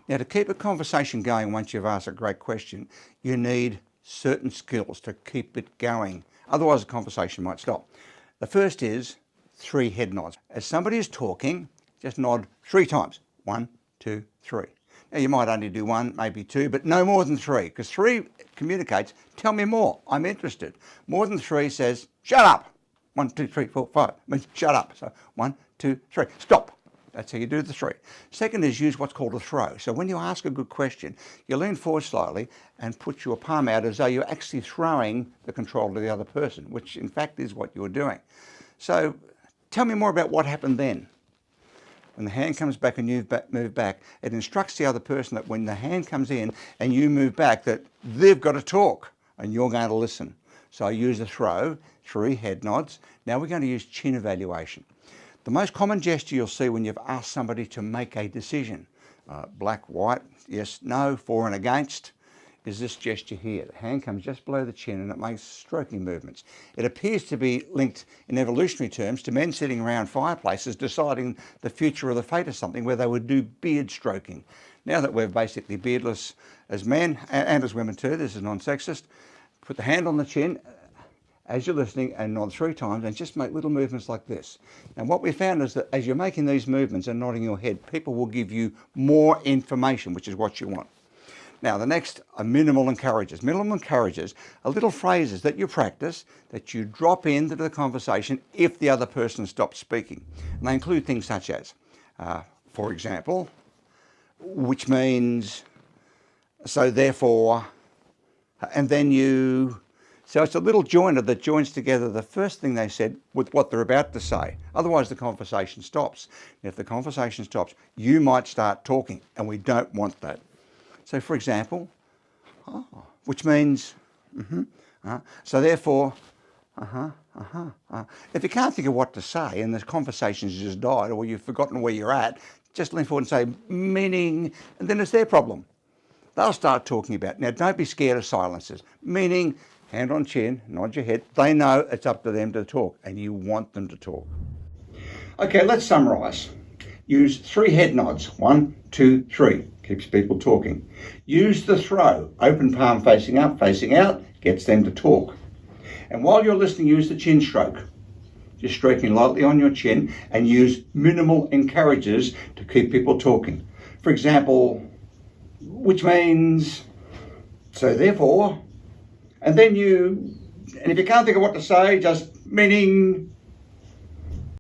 Now, to keep a conversation going once you've asked a great question, you need certain skills to keep it going. Otherwise, the conversation might stop. The first is 3 head nods. As somebody is talking, just nod 3 times. 1, 2, 3. Now, you might only do 1, maybe 2, but no more than 3, because 3 communicates, tell me more, I'm interested. More than 3 says, shut up. 1, 2, 3, 4, 5, means shut up. So 1, 2, 3, stop. That's how you do the 3. Second is use what's called a throw. So when you ask a good question, you lean forward slightly and put your palm out as though you're actually throwing the control to the other person, which in fact is what you're doing. So tell me more about what happened then. When the hand comes back and you move back, it instructs the other person that when the hand comes in and you move back, that they've got to talk and you're going to listen. So I use a throw, 3 head nods. Now we're going to use chin evaluation. The most common gesture you'll see when you've asked somebody to make a decision, black, white, yes, no, for and against, is this gesture here. The hand comes just below the chin and it makes stroking movements. It appears to be linked in evolutionary terms to men sitting around fireplaces deciding the future or the fate of something, where they would do beard stroking. Now that we're basically beardless as men and as women too, this is non-sexist, put the hand on the chin as you're listening and nod 3 times and just make little movements like this. And what we found is that as you're making these movements and nodding your head, people will give you more information, which is what you want. Now the next are minimal encourages. Minimal encourages are little phrases that you practice, that you drop into the conversation if the other person stops speaking. And they include things such as, for example, which means, so therefore, and then you. So it's a little joiner that joins together the first thing they said with what they're about to say. Otherwise the conversation stops. If the conversation stops, you might start talking, and we don't want that. So for example, which means, so therefore, If you can't think of what to say and the conversation's just died, or you've forgotten where you're at, just lean forward and say, meaning, and then it's their problem. They'll start talking about it. Now, don't be scared of silences. Meaning, hand on chin, nod your head. They know it's up to them to talk, and you want them to talk. Okay, let's summarise. Use 3 head nods. 1, 2, 3. Keeps people talking. Use the throw. Open palm facing up, facing out. Gets them to talk. And while you're listening, use the chin stroke. Just stroking lightly on your chin, and use minimal encourages to keep people talking. For example, which means, so therefore, and if you can't think of what to say, just meaning,